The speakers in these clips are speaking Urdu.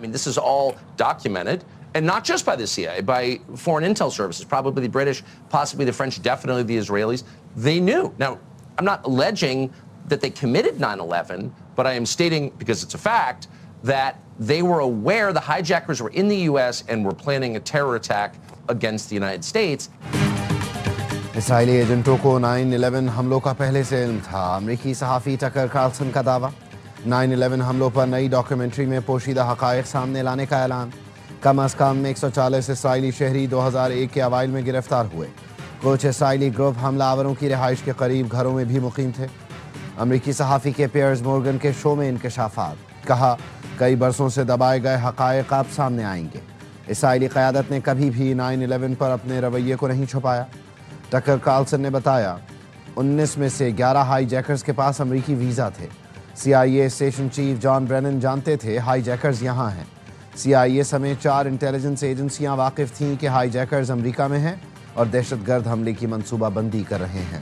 mean, this is all documented. And not just by the CIA, by foreign intel services, probably the British, possibly the French, definitely the Israelis. They knew. Now, I'm not alleging that they committed 9/11, but I am stating, because it's a fact, that they were aware the hijackers were in the U.S. and were planning a terror attack against the United States. اسرائیلی ایجنٹوں کو 9/11 حملوں کا پہلے سے علم تھا. امریکی صحافی ٹکر کارلسن کا دعویٰ. 9/11 حملوں پر نئی ڈاکیومنٹری میں پوشیدہ حقائق سامنے لانے کا اعلان. کم از کم 140 اسرائیلی شہری 2001 کے اوائل میں گرفتار ہوئے. کچھ اسرائیلی گروپ حملہ آوروں کی رہائش کے قریب گھروں میں بھی مقیم تھے. امریکی صحافی کے پیئرز مورگن کے شو میں انکشافات. کہا کئی برسوں سے دبائے گئے حقائق اب سامنے آئیں گے. اسرائیلی قیادت نے کبھی بھی 9/11 پر اپنے رویے کو نہیں چھپایا. ٹکر کارلسن نے بتایا 19 میں سے 11 ہائی جیکرز کے پاس امریکی ویزا تھے. CIA اسٹیشن چیف جان برینن جانتے تھے ہائی جیکرز یہاں ہیں. CIA سمیت 4 انٹیلیجنس ایجنسیاں واقف تھیں کہ ہائی جیکرز امریکہ میں ہیں اور دہشت گرد حملے کی منصوبہ بندی کر رہے ہیں.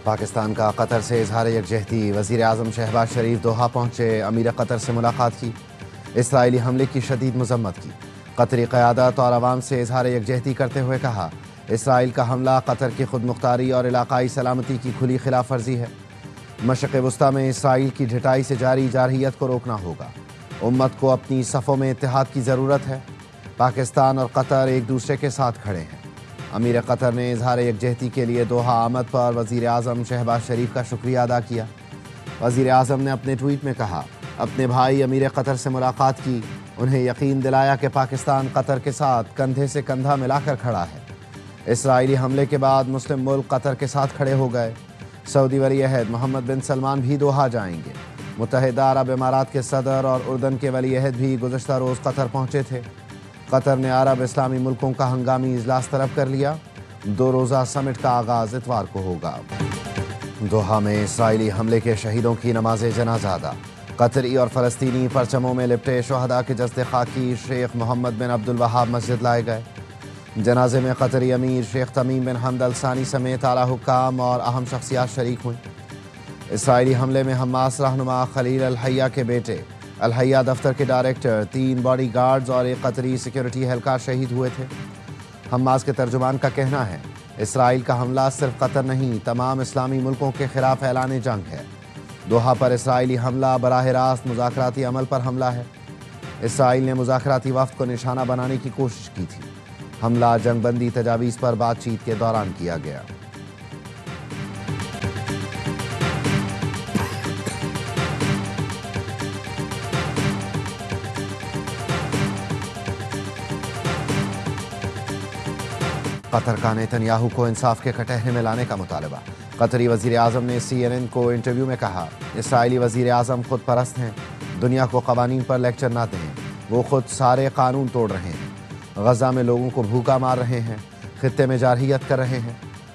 پاکستان کا قطر سے اظہار یکجہتی. وزیر اعظم شہباز شریف دوحہ پہنچے. امیر قطر سے ملاقات کی. اسرائیلی حملے کی شدید مذمت کی. قطری قیادت اور عوام سے اظہار یکجہتی کرتے ہوئے کہا اسرائیل کا حملہ قطر کی خود مختاری اور علاقائی سلامتی کی کھلی خلاف ورزی ہے. مشرق وسطیٰ میں اسرائیل کی ڈھٹائی سے جاری جارحیت کو روکنا ہوگا. امت کو اپنی صفوں میں اتحاد کی ضرورت ہے. پاکستان اور قطر ایک دوسرے کے ساتھ کھڑے ہیں. امیر قطر نے اظہار یکجہتی کے لیے دوحہ آمد پر وزیر اعظم شہباز شریف کا شکریہ ادا کیا. وزیر اعظم نے اپنے ٹویٹ میں کہا اپنے بھائی امیر قطر سے ملاقات کی. انہیں یقین دلایا کہ پاکستان قطر کے ساتھ کندھے سے کندھا ملا کر کھڑا ہے. اسرائیلی حملے کے بعد مسلم ملک قطر کے ساتھ کھڑے ہو گئے. سعودی ولی عہد محمد بن سلمان بھی دوحہ جائیں گے. متحدہ عرب امارات کے صدر اور اردن کے ولی عہد بھی گزشتہ روز قطر پہنچے تھے. قطر نے عرب اسلامی ملکوں کا ہنگامی اجلاس طلب کر لیا. 2 روزہ سمٹ کا آغاز اتوار کو ہوگا. دوحہ میں اسرائیلی حملے کے شہیدوں کی نماز جنازہ ادا. قطری اور فلسطینی پرچموں میں لپٹے شہداء کے جسد خاکی شیخ محمد بن عبد الوہاب مسجد لائے گئے. جنازے میں قطری امیر شیخ تمیم بن حمد الثانی سمیت اعلیٰ حکام اور اہم شخصیات شریک ہوئیں. اسرائیلی حملے میں حماس رہنما خلیل الحیہ کے بیٹے، الحیہ دفتر کے ڈائریکٹر، 3 باڈی گارڈز اور ایک قطری سیکیورٹی اہلکار شہید ہوئے تھے. حماس کے ترجمان کا کہنا ہے اسرائیل کا حملہ صرف قطر نہیں تمام اسلامی ملکوں کے خلاف اعلان جنگ ہے. دوحہ پر اسرائیلی حملہ براہ راست مذاکراتی عمل پر حملہ ہے. اسرائیل نے مذاکراتی وفد کو نشانہ بنانے کی کوشش کی تھی. حملہ جنگ بندی تجاویز پر بات چیت کے دوران کیا گیا. قطر کا نیتن یاہو کو انصاف کے کٹہرے میں لانے کا مطالبہ. قطری وزیر اعظم نے CNN کو انٹرویو میں کہا اسرائیلی وزیر اعظم خود پرست ہیں. دنیا کو قوانین پر لیکچر نہ دیں. وہ خود سارے قانون توڑ رہے ہیں. غزہ میں لوگوں کو بھوکا مار رہے ہیں. خطے میں جارحیت کر رہے ہیں.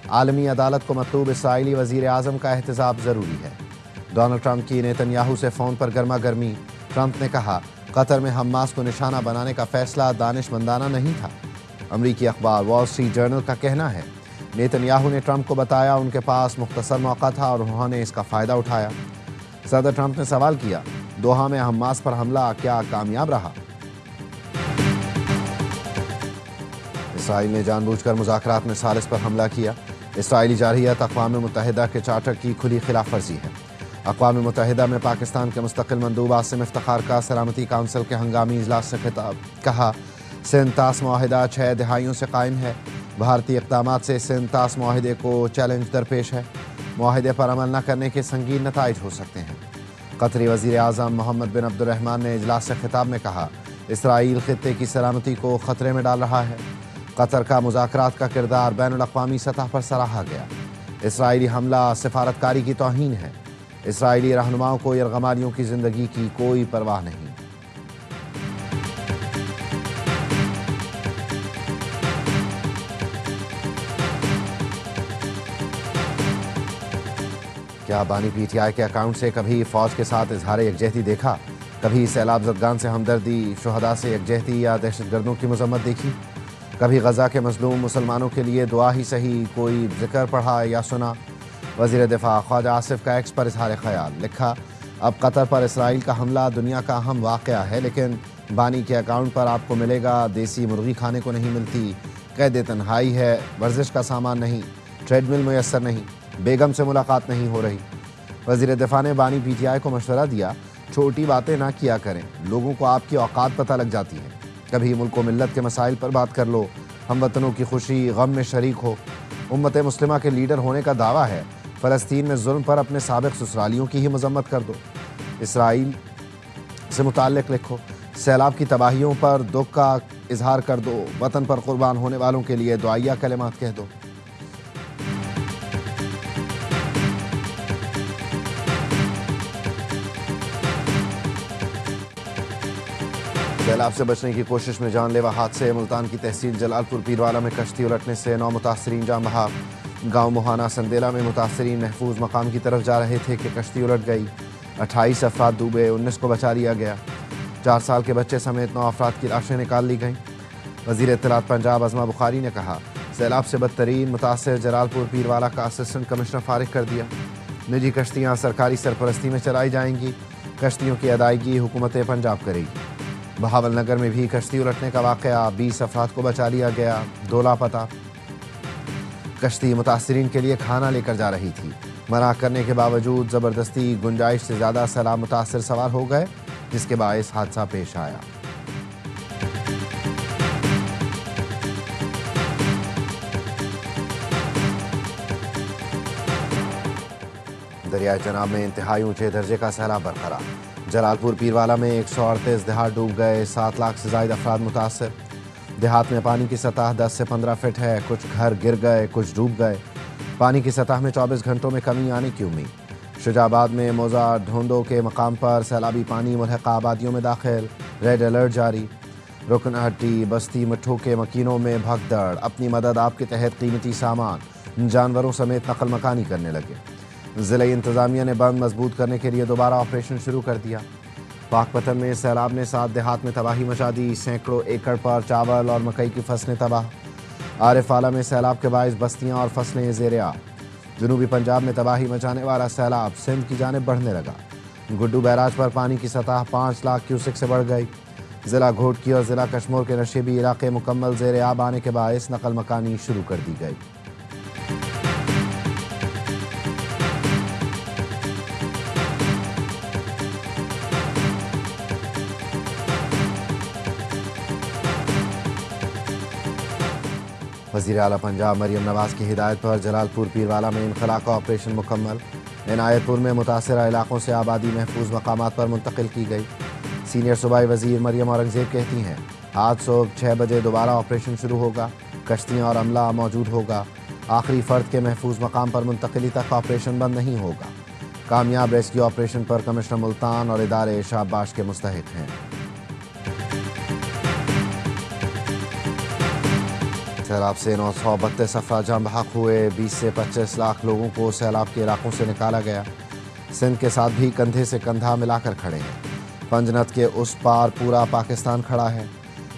عالمی عدالت کو مطلوب اسرائیلی وزیر اعظم کا احتجاج ضروری ہے. ڈونلڈ ٹرمپ کی نیتن یاہو سے فون پر گرما گرمی. ٹرمپ نے کہا قطر میں حماس کو نشانہ بنانے کا فیصلہ دانشمندانہ نہیں تھا. امریکی اخبار وال اسٹریٹ جرنل کا کہنا ہے نیتن یاہو نے ٹرمپ کو بتایا ان کے پاس مختصر موقع تھا اور انہوں نے اس کا فائدہ اٹھایا. صدر ٹرمپ نے سوال کیا دوحہ میں حماس پر حملہ کیا کامیاب رہا؟ اسرائیل نے جان بوجھ کر مذاکرات میں ثالث پر حملہ کیا. اسرائیلی جارحیت اقوام متحدہ کے چارٹر کی کھلی خلاف ورزی ہے. اقوام متحدہ میں پاکستان کے مستقل مندوب عاصم افتخار کا سلامتی کونسل کے ہنگامی اجلاس سے خطاب. کہا سندھ طاس معاہدہ 6 دہائیوں سے قائم ہے. بھارتی اقدامات سے سندھ طاس معاہدے کو چیلنج درپیش ہے. معاہدے پر عمل نہ کرنے کے سنگین نتائج ہو سکتے ہیں. قطری وزیر اعظم محمد بن عبد الرحمن نے اجلاس سے خطاب میں کہا اسرائیل خطے کی سلامتی کو خطرے میں ڈال رہا ہے. قطر کا مذاکرات کا کردار بین الاقوامی سطح پر سراہا گیا. اسرائیلی حملہ سفارتکاری کی توہین ہے. اسرائیلی رہنماؤں کو یرغمالیوں کی زندگی کی کوئی پرواہ نہیں. کیا بانی PTI کے اکاؤنٹ سے کبھی فوج کے ساتھ اظہار یکجہتی دیکھا؟ کبھی سیلاب زدگان سے ہمدردی، شہداء سے یکجہتی یا دہشت گردوں کی مذمت دیکھی؟ کبھی غزہ کے مظلوم مسلمانوں کے لیے دعا ہی صحیح، کوئی ذکر پڑھا یا سنا؟ وزیر دفاع خواجہ آصف کا ایکس پر اظہار خیال، لکھا اب قطر پر اسرائیل کا حملہ دنیا کا اہم واقعہ ہے، لیکن بانی کے اکاؤنٹ پر آپ کو ملے گا دیسی مرغی کھانے کو نہیں ملتی، قید تنہائی ہے، ورزش کا سامان نہیں، ٹریڈ مل میسر نہیں، بیگم سے ملاقات نہیں ہو رہی۔ وزیر دفاع نے بانی پی ٹی آئی کو مشورہ دیا، چھوٹی باتیں نہ کیا کریں، لوگوں کو آپ کی اوقات پتہ لگ جاتی ہے، کبھی ملک و ملت کے مسائل پر بات کر لو، ہم وطنوں کی خوشی غم میں شریک ہو۔ امت مسلمہ کے لیڈر ہونے کا دعویٰ ہے، فلسطین میں ظلم پر اپنے سابق سسرالیوں کی ہی مذمت کر دو، اسرائیل سے متعلق لکھو، سیلاب کی تباہیوں پر دکھ کا اظہار کر دو، وطن پر قربان ہونے والوں کے لیے دعائیہ کلمات کہہ دو۔ سیلاب سے بچنے کی کوشش میں جان لیوا حادثے، ملتان کی تحصیل جلال پور پیروالا میں کشتی الٹنے سے 9 متاثرین جاں بحق۔ گاؤں موہانہ سندیلا میں متاثرین محفوظ مقام کی طرف جا رہے تھے کہ کشتی الٹ گئی، 28 افراد ڈوبے، 19 کو بچا لیا گیا، 4 سال کے بچے سمیت 9 افراد کی لاشیں نکال لی گئیں۔ وزیر اطلاعات پنجاب عظمہ بخاری نے کہا، سیلاب سے بدترین متاثر جلال پور پیروالا کا اسسٹنٹ کمشنر فارغ کر دیا، نجی کشتیاں سرکاری سرپرستی میں چلائی جائیں گی، کشتیوں کی ادائیگی حکومت پنجاب کرے گی۔ بہاول نگر میں بھی کشتی الٹنے کا واقعہ، 20 افراد کو بچا لیا گیا، 2 لاپتہ۔ کشتی متاثرین کے لیے کھانا لے کر جا رہی تھی، منع کرنے کے باوجود زبردستی گنجائش سے زیادہ سیلاب متاثر سوار ہو گئے، جس کے باعث حادثہ پیش آیا۔ دریائے چناب میں انتہائی اونچے درجے کا سیلاب برقرار، جلال پور پیروالا میں 138 دیہات ڈوب گئے، 7 لاکھ سے زائد افراد متاثر۔ دیہات میں پانی کی سطح 10 سے 15 فٹ ہے، کچھ گھر گر گئے، کچھ ڈوب گئے، پانی کی سطح میں 24 گھنٹوں میں کمی آنے کی امید۔ شجاع آباد میں موزہ ڈھونڈو کے مقام پر سیلابی پانی ملحقہ آبادیوں میں داخل، ریڈ الرٹ جاری۔ رکن ہٹی بستی مٹھو کے مکینوں میں بھگدڑ، اپنی مدد آپ کے تحت قیمتی سامان جانوروں سمیت نقل مکانی کرنے لگے۔ ضلعی انتظامیہ نے بند مضبوط کرنے کے لیے دوبارہ آپریشن شروع کر دیا۔ پاک پتن میں سیلاب نے 7 دیہات میں تباہی مچا دی، سینکڑوں ایکڑ پر چاول اور مکئی کی فصلیں تباہ۔ عارف آلہ میں سیلاب کے باعث بستیاں اور فصلیں زیر آب۔ جنوبی پنجاب میں تباہی مچانے والا سیلاب سندھ کی جانب بڑھنے لگا، گڈو بیراج پر پانی کی سطح 5 لاکھ کیوسک سے بڑھ گئی۔ ضلع گھوٹکی اور ضلع کشمور کے نشیبی علاقے مکمل زیر آب آنے کے باعث نقل مکانی شروع کر دی گئی۔ وزیر اعلیٰ پنجاب مریم نواز کی ہدایت پر جلال پور پیروالا میں انخلاء کا آپریشن مکمل، عنایت پور میں متاثرہ علاقوں سے آبادی محفوظ مقامات پر منتقل کی گئی۔ سینئر صوبائی وزیر مریم اورنگزیب کہتی ہیں، آج صبح 6 بجے دوبارہ آپریشن شروع ہوگا، کشتیاں اور عملہ موجود ہوگا، آخری فرد کے محفوظ مقام پر منتقلی تک آپریشن بند نہیں ہوگا۔ کامیاب ریسکیو آپریشن پر کمشنر ملتان اور ادارے شاباش کے مستحق ہیں۔ سیلاب سے 932 افراد جاں بحق ہوئے، 20 سے 25 لاکھ لوگوں کو سیلاب کے علاقوں سے نکالا گیا۔ سندھ کے ساتھ بھی کندھے سے کندھا ملا کر کھڑے ہیں، پنجنت کے اس پار پورا پاکستان کھڑا ہے۔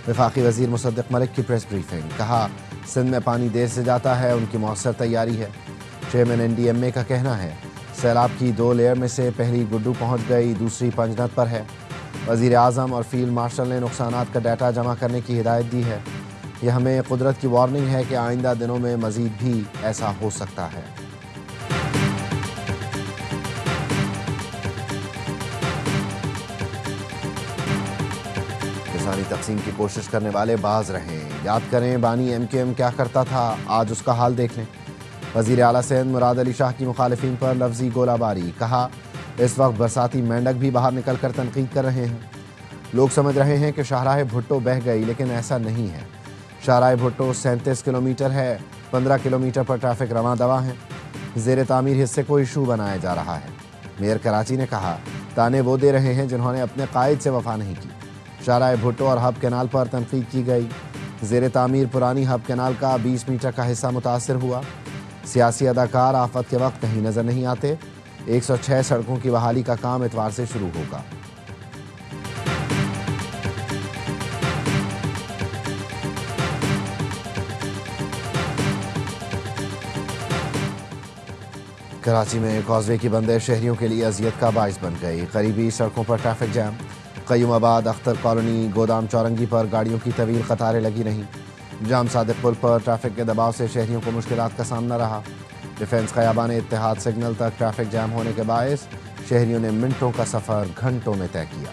وفاقی وزیر مصدق ملک کی پریس بریفنگ، کہا سندھ میں پانی دیر سے جاتا ہے، ان کی مؤثر تیاری ہے۔ چیئرمین NDMA کا کہنا ہے، سیلاب کی 2 لیئر میں سے پہلی گڈو پہنچ گئی، دوسری پنجنت پر ہے۔ وزیر اعظم اور فیلڈ مارشل نے نقصانات کا ڈیٹا جمع کرنے کی ہدایت دی ہے۔ یہ ہمیں قدرت کی وارننگ ہے کہ آئندہ دنوں میں مزید بھی ایسا ہو سکتا ہے۔ کسانی تقسیم کی کوشش کرنے والے باز رہیں، یاد کریں بانی MQM کیا کرتا تھا، آج اس کا حال دیکھ لیں۔ وزیر اعلیٰ سندھ مراد علی شاہ کی مخالفین پر لفظی گولہ باری، کہا اس وقت برساتی مینڈک بھی باہر نکل کر تنقید کر رہے ہیں۔ لوگ سمجھ رہے ہیں کہ شاہراہ بھٹو بہہ گئی، لیکن ایسا نہیں ہے۔ شاہراہ بھٹو 37 کلومیٹر ہے، 15 کلومیٹر پر ٹریفک رواں دواں ہے۔ زیر تعمیر حصے کو ایشو بنایا جا رہا ہے۔ میئر کراچی نے کہا، تانے وہ دے رہے ہیں جنہوں نے اپنے قائد سے وفا نہیں کی۔ شاہراہ بھٹو اور ہب کینال پر تنقید کی گئی۔ زیر تعمیر پرانی ہب کینال کا 20 میٹر کا حصہ متاثر ہوا۔ سیاسی اداکار آفت کے وقت کہیں نظر نہیں آتے۔ 106 سڑکوں کی بحالی کا کام اتوار سے شروع ہوگا۔ کراچی میں کازوے کی بندش شہریوں کے لیے اذیت کا باعث بن گئی. قریبی سڑکوں پر ٹریفک جام. قیوم آباد، اختر کالونی، گودام چورنگی پر گاڑیوں کی طویل قطاریں لگی رہیں. جام صادق پل پر ٹریفک کے دباؤ سے شہریوں کو مشکلات کا سامنا رہا. ڈیفنس خیابان اتحاد سگنل تک ٹریفک جام ہونے کے باعث شہریوں نے منٹوں کا سفر گھنٹوں میں طے کیا.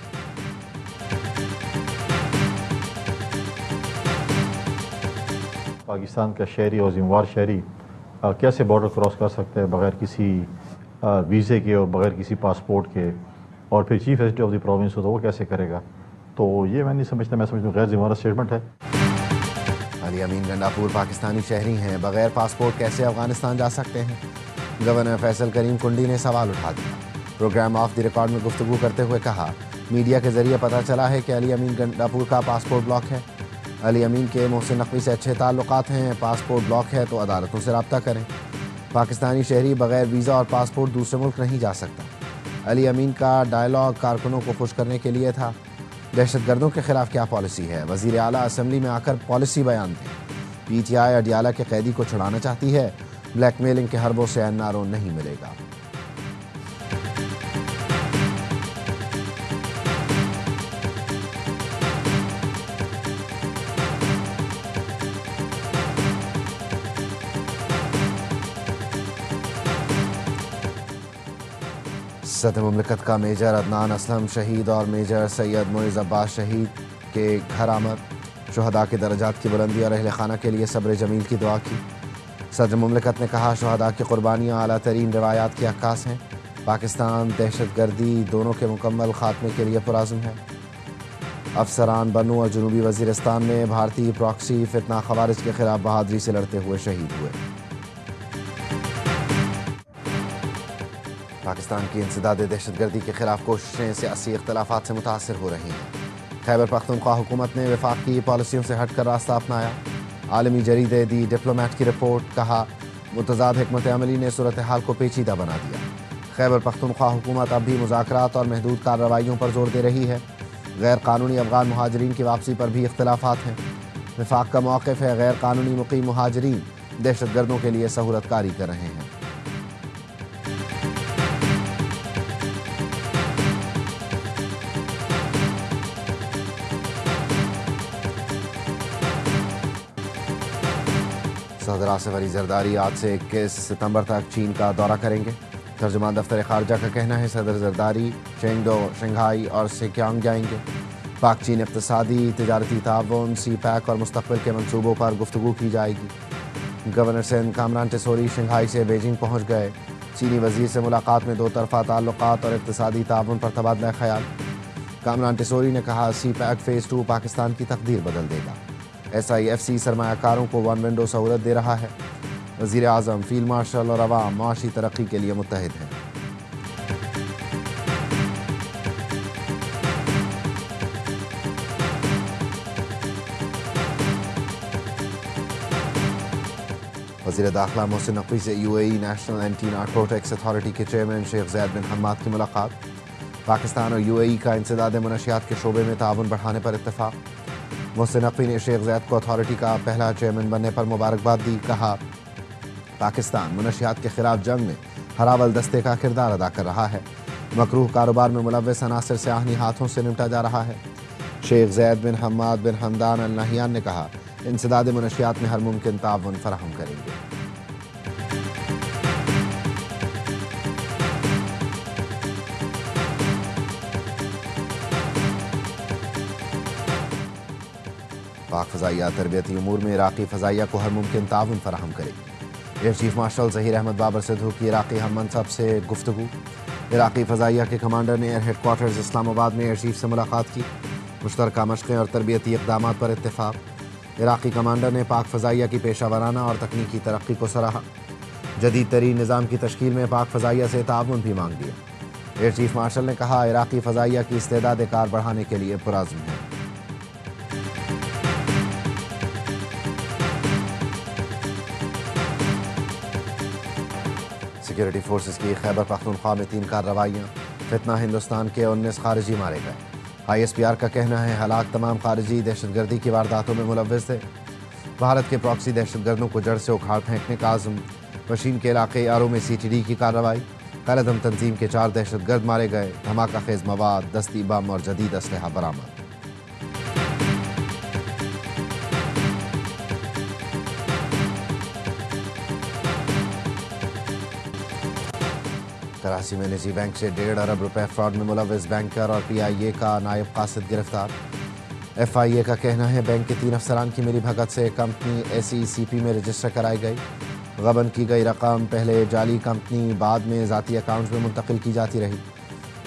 پاکستان کا شہری اور ذمہ دار شہری کیسے بارڈر کراس کر سکتے ہیں بغیر کسی ویزے کے اور بغیر کسی پاسپورٹ کے، اور پھر chief executive of the province ہو تو وہ کیسے کرے گا؟ تو یہ میں نہیں سمجھتا، میں سمجھتا ہوں غیر ذمہ دار اسٹیٹمنٹ ہے. علی امین گنڈاپور پاکستانی شہری ہیں، بغیر پاسپورٹ کیسے افغانستان جا سکتے ہیں؟ گورنر فیصل کریم کنڈی نے سوال اٹھا دیا. پروگرام آف دی ریکارڈ میں گفتگو کرتے ہوئے کہا، میڈیا کے ذریعے پتہ چلا ہے کہ علی امین گنڈاپور کا پاسپورٹ بلاک ہے. علی امین کے محسن نقوی سے اچھے تعلقات ہیں، پاسپورٹ بلاک ہے تو عدالتوں سے رابطہ کریں. پاکستانی شہری بغیر ویزا اور پاسپورٹ دوسرے ملک نہیں جا سکتا. علی امین کا ڈائلاگ کارکنوں کو خوش کرنے کے لیے تھا. دہشت گردوں کے خلاف کیا پالیسی ہے؟ وزیر اعلیٰ اسمبلی میں آ کر پالیسی بیان دیں. پی ٹی آئی اڈیالہ کے قیدی کو چھڑانا چاہتی ہے. بلیک میلنگ کے حربوں سے این آر او نہیں ملے گا. صدر مملکت کا میجر عدنان اسلم شہید اور میجر سید معز عباس شہید کے گھر آمد. شہداء کے درجات کی بلندی اور اہل خانہ کے لیے صبر جمیل کی دعا کی. صدر مملکت نے کہا، شہداء کی قربانیاں اعلیٰ ترین روایات کی عکاس ہیں. پاکستان دہشت گردی دونوں کے مکمل خاتمے کے لیے پرعزم ہے. افسران بنو اور جنوبی وزیرستان میں بھارتی پراکسی فتنہ خوارج کے خلاف بہادری سے لڑتے ہوئے شہید ہوئے. پاکستان کی انسداد دہشت گردی کے خلاف کوششیں سیاسی اختلافات سے متاثر ہو رہی ہیں. خیبر پختونخوا حکومت نے وفاق کی پالیسیوں سے ہٹ کر راستہ اپنایا. عالمی جریدے دی ڈپلومیٹ کی رپورٹ، کہا متضاد حکمت عملی نے صورتحال کو پیچیدہ بنا دیا. خیبر پختونخوا حکومت اب بھی مذاکرات اور محدود کارروائیوں پر زور دے رہی ہے. غیر قانونی افغان مہاجرین کی واپسی پر بھی اختلافات ہیں. وفاق کا موقف ہے، غیر قانونی مقیم مہاجرین دہشت گردوں کے لیے سہولت کاری کر رہے ہیں. صدر آصف علی زرداری آج سے 21 ستمبر تک چین کا دورہ کریں گے. ترجمان دفتر خارجہ کا کہنا ہے صدر زرداری چینگڈو، شنگھائی اور سیکیانگ جائیں گے. پاک چین اقتصادی تجارتی تعاون، سی پیک اور مستقبل کے منصوبوں پر گفتگو کی جائے گی. گورنر سندھ کامران ٹیسوری شنگھائی سے بیجنگ پہنچ گئے. چینی وزیر سے ملاقات میں دو طرفہ تعلقات اور اقتصادی تعاون پر تبادلہ خیال. کامران ٹیسوری نے کہا، سی پیک فیز 2 پاکستان کی تقدیر بدل دے گا. ایس آئی ایف سی سرمایہ کاروں کو ون ونڈو سہولت دے رہا ہے. وزیر اعظم، فیلڈ مارشل اور عوام معاشی ترقی کے لیے متحد ہیں. وزیر داخلہ محسن نقوی سے U A E national anti narcotics authority کے چیئرمین شیخ زید بن حماد کی ملاقات. پاکستان اور یو اے ای کا انسداد منشیات کے شعبے میں تعاون بڑھانے پر اتفاق. محسن نقوی نے شیخ زید کو اتھارٹی کا پہلا چیئرمین بننے پر مبارکباد دی. کہا، پاکستان منشیات کے خلاف جنگ میں ہراول دستے کا کردار ادا کر رہا ہے. مکروہ کاروبار میں ملوث عناصر سے آہنی ہاتھوں سے نمٹا جا رہا ہے. شیخ زید بن حماد بن حمدان النہیان نے کہا، انسداد منشیات میں ہر ممکن تعاون فراہم کریں گے. پاک فضائیہ تربیتی امور میں عراقی فضائیہ کو ہر ممکن تعاون فراہم کرے گی. Air chief marshal Zaheer Ahmed Babar Sidhu کی عراقی ہم منصب سے گفتگو. عراقی فضائیہ کے کمانڈر نے ایئر ہیڈ کوارٹرز اسلام آباد میں ایئر چیف سے ملاقات کی. مشترکہ مشقیں اور تربیتی اقدامات پر اتفاق. عراقی کمانڈر نے پاک فضائیہ کی پیشہ ورانہ اور تکنیکی ترقی کو سراہا. جدید ترین نظام کی تشکیل میں پاک فضائیہ سے تعاون بھی مانگ لیا. ایئر چیف مارشل نے کہا، عراقی فضائیہ کی استعداد کار بڑھانے کے لیے پرعزم ہے. سیکیورٹی فورسز کی خیبر پختونخوا میں 3 کارروائیاں. فتنہ ہندوستان کے 19 خارجی مارے گئے. آئی ایس پی آر کا کہنا ہے ہلاک تمام خارجی دہشت گردی کی وارداتوں میں ملوث تھے. بھارت کے پراکسی دہشت گردوں کو جڑ سے اکھاڑ پھینکنے کا عزم. وشیم کے علاقے آرو میں CTD کی کارروائی، قلعدم تنظیم کے 4 دہشت گرد مارے گئے، دھماکہ خیز مواد، دستی بم اور جدید اسلحہ برآمد۔ کراچی میں نجی بینک سے 1.5 ارب روپے فراڈ میں ملوث بینکر اور PIA کا نائب قاصد گرفتار۔ FIA کا کہنا ہے بینک کے 3 افسران کی ملی بھگت سے کمپنی SECP میں رجسٹر کرائی گئی۔ غبن کی گئی رقم پہلے جعلی کمپنی بعد میں ذاتی اکاؤنٹ میں منتقل کی جاتی رہی۔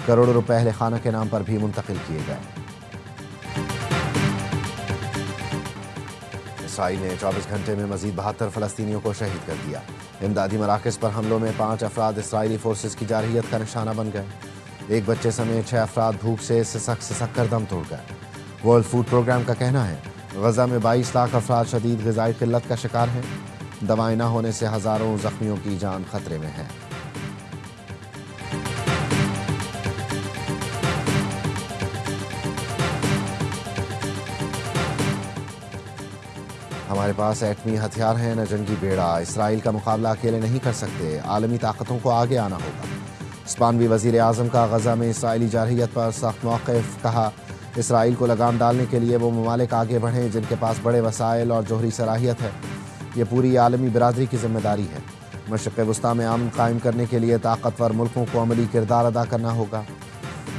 کروڑوں روپے اہل خانہ کے نام پر بھی منتقل کیے گئے۔ اسرائیل نے 24 گھنٹے میں مزید 72 فلسطینیوں کو شہید کر دیا۔ امدادی مراکز پر حملوں میں 5 افراد اسرائیلی فورسز کی جارحیت کا نشانہ بن گئے۔ 1 بچے سمیت 6 افراد بھوک سے سسک کر دم توڑ گئے۔ ورلڈ فوڈ پروگرام کا کہنا ہے غزہ میں 22 لاکھ افراد شدید غذائی قلت کا شکار ہیں۔ دوائیں نہ ہونے سے ہزاروں زخمیوں کی جان خطرے میں ہے۔ ہمارے پاس ایٹمی ہتھیار ہیں نہ جنگی بیڑا، اسرائیل کا مقابلہ اکیلے نہیں کر سکتے، عالمی طاقتوں کو آگے آنا ہوگا۔ اسپانوی وزیر اعظم کا غزہ میں اسرائیلی جارحیت پر سخت موقف، کہا اسرائیل کو لگام ڈالنے کے لیے وہ ممالک آگے بڑھیں جن کے پاس بڑے وسائل اور جوہری صلاحیت ہے۔ یہ پوری عالمی برادری کی ذمہ داری ہے۔ مشرق وسطیٰ میں امن قائم کرنے کے لیے طاقتور ملکوں کو عملی کردار ادا کرنا ہوگا۔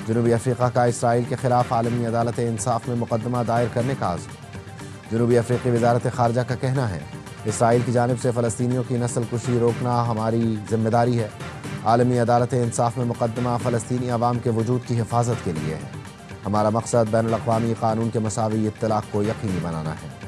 جنوبی افریقہ کا اسرائیل کے خلاف عالمی عدالت انصاف میں مقدمہ دائر کرنے کا عزم۔ جنوبی افریقی وزارت خارجہ کا کہنا ہے اسرائیل کی جانب سے فلسطینیوں کی نسل کشی روکنا ہماری ذمہ داری ہے۔ عالمی عدالت انصاف میں مقدمہ فلسطینی عوام کے وجود کی حفاظت کے لیے ہے۔ ہمارا مقصد بین الاقوامی قانون کے مساوی اطلاق کو یقینی بنانا ہے۔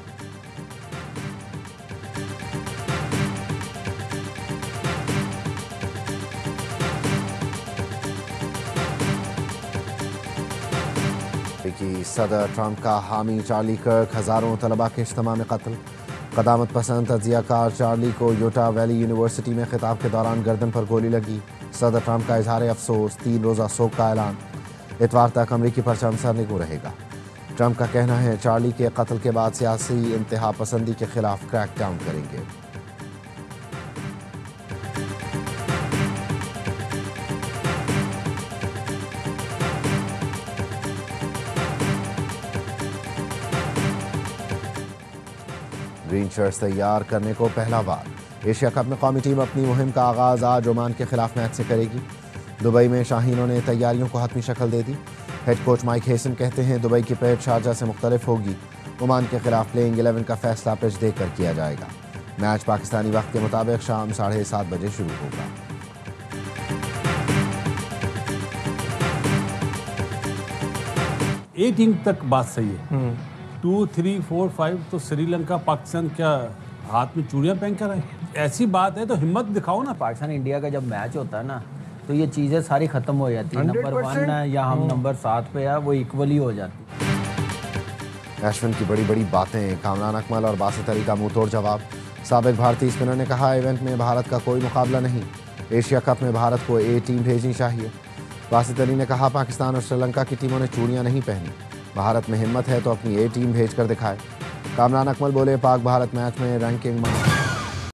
امریکی صدر ٹرمپ کا حامی چارلی کرک ہزاروں طلباء کے اجتماع میں قتل۔ قدامت پسند تجزیہ کار چارلی کو یوٹا ویلی یونیورسٹی میں خطاب کے دوران گردن پر گولی لگی۔ صدر ٹرمپ کا اظہار افسوس، 3 روزہ سوگ کا اعلان۔ اتوار تک امریکی پرچم سرنگوں رہے گا۔ ٹرمپ کا کہنا ہے چارلی کے قتل کے بعد سیاسی انتہا پسندی کے خلاف کریک ڈاؤن کریں گے۔ گرین شرٹس تیار کرنے کو پہلا وار۔ ایشیا کپ میں قومی ٹیم اپنی مہم کا آغاز آج عمان کے خلاف میچ سے کرے گی۔ دبئی میں شاہینوں نے تیاریوں کو حتمی شکل دے دی۔ ہیڈ کوچ مائک ہیسن کہتے ہیں دبئی کی پیچ شارجہ سے مختلف ہوگی۔ عمان کے خلاف پلینگ 11 کا فیصلہ پچ دیکھ کر کیا جائے گا۔ میچ پاکستانی وقت کے مطابق شام 7:30 بجے شروع ہوگا۔ ایٹ اننگ تک بات صحیح ہے، 2, 3, 4, 5 تو سری لنکا پاکستان کیا ہاتھ میں چوڑیاں پہن کر آئے؟ ایسی بات ہے تو ہمت دکھاؤ نا۔ پاکستان انڈیا کا جب میچ ہوتا ہے نا تو یہ چیزیں ساری ختم ہو جاتی ہیں۔ نمبر 1 ہے یا ہم نمبر 7 پہ ہے، وہ ایکولی ہو جاتی۔ ایشون کی بڑی بڑی باتیں، کامران اکمل اور باسط علی کا منہ توڑ جواب۔ سابق بھارتی اسپنر نے کہا ایونٹ میں بھارت کا کوئی مقابلہ نہیں، ایشیا کپ میں بھارت کو A ٹیم بھیجنی چاہیے۔ باسط علی نے کہا پاکستان اور سری لنکا کی ٹیموں نے چوڑیاں نہیں پہنی، بھارت میں ہمت ہے تو اپنی A ٹیم بھیج کر دکھائے۔ کامران اکمل بولے پاک بھارت میچ میں رینکنگ